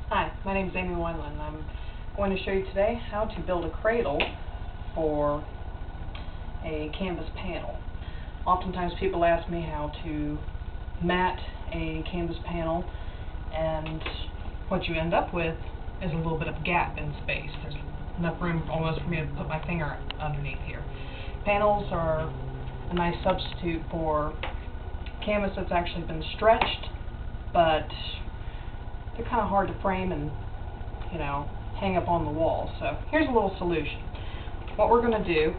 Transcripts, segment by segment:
Hi, my name is Amy Windland. I'm going to show you today how to build a cradle for a canvas panel. Oftentimes people ask me how to mat a canvas panel, and what you end up with is a little bit of gap in space. There's enough room almost for me to put my finger underneath here. Panels are a nice substitute for canvas that's actually been stretched, but they're kind of hard to frame and, hang up on the wall. So here's a little solution. What we're going to do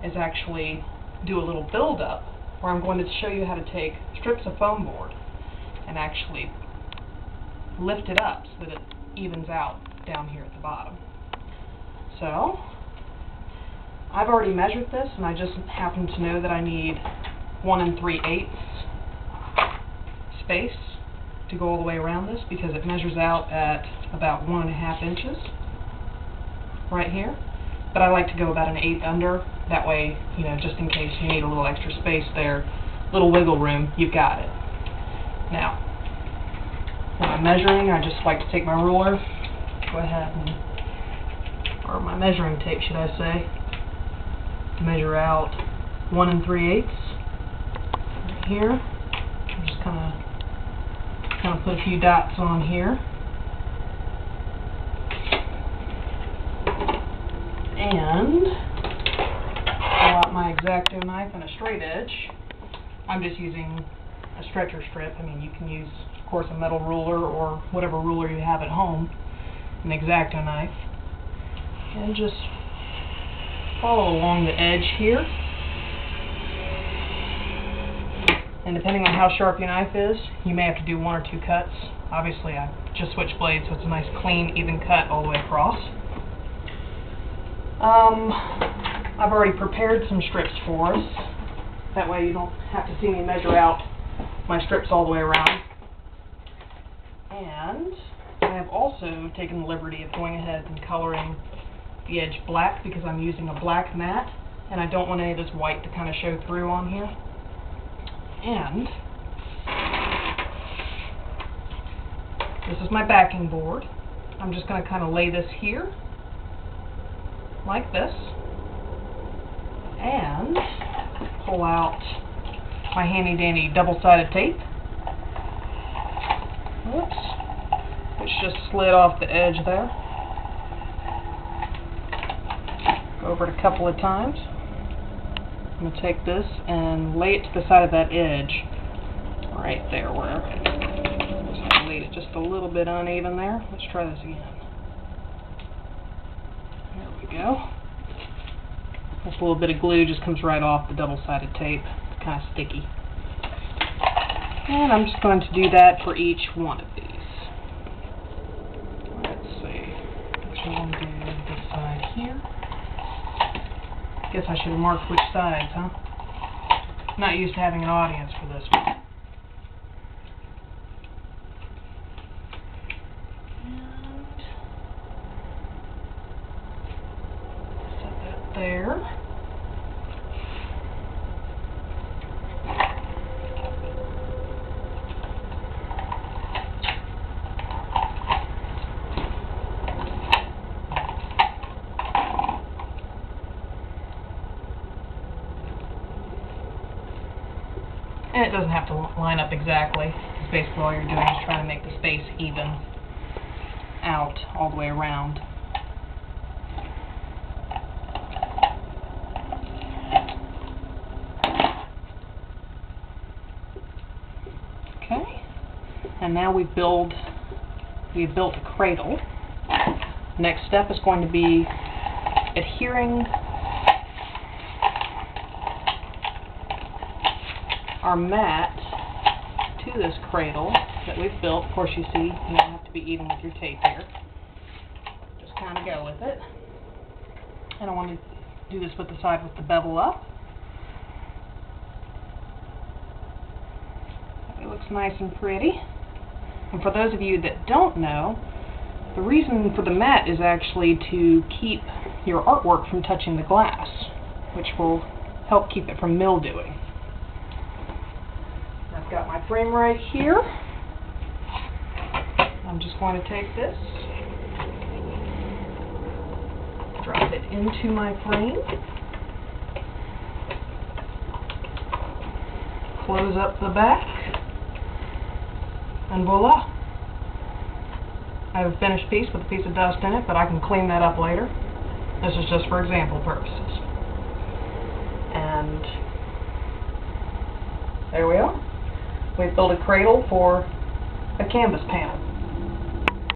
is actually do a little build-up where I'm going to show you how to take strips of foam board and actually lift it up so that it evens out down here at the bottom. So I've already measured this, and I just happen to know that I need 1 3/8 space to go all the way around this, because it measures out at about 1.5 inches right here. But I like to go about 1/8 under. That way, just in case you need a little extra space there, little wiggle room, you've got it. Now, when I'm measuring, I just like to take my ruler, go ahead and, or my measuring tape, should I say, measure out 1 3/8 right here. Just kind of put a few dots on here. And pull out my X-Acto knife and a straight edge. I'm just using a stretcher strip. I mean, you can use, of course, a metal ruler or whatever ruler you have at home, an X-Acto knife, and just follow along the edge here. And depending on how sharp your knife is, you may have to do 1 or 2 cuts. Obviously, I just switched blades, so it's a nice, clean, even cut all the way across. I've already prepared some strips for us. That way you don't have to see me measure out my strips all the way around. And I have also taken the liberty of going ahead and coloring the edge black, because I'm using a black mat, and I don't want any of this white to kind of show through on here. And this is my backing board. I'm just going to kind of lay this here, like this, and pull out my handy-dandy double-sided tape. Whoops, which just slid off the edge there. Go over it a couple of times. I'm going to take this and lay it to the side of that edge, right there where I laid it just a little bit uneven there. Let's try this again. There we go. This little bit of glue just comes right off the double-sided tape. It's kind of sticky. And I'm just going to do that for each one of these. Let's see. Actually, I'm going to do this side here. Guess I should have marked which sides, huh? Not used to having an audience for this one. And set that there. And it doesn't have to line up exactly, because basically all you're doing is trying to make the space even out all the way around. Okay, and now we've built a cradle. Next step is going to be adhering our mat to this cradle that we've built. Of course, you see, you don't have to be even with your tape here. Just kind of go with it. And I want to do this with the side with the bevel up. It looks nice and pretty. And for those of you that don't know, the reason for the mat is actually to keep your artwork from touching the glass, which will help keep it from mildewing. I've got my frame right here. I'm just going to take this, drop it into my frame, close up the back, and voila. I have a finished piece with a piece of dust in it, but I can clean that up later. This is just for example purposes. And there we are. We've built a cradle for a canvas panel.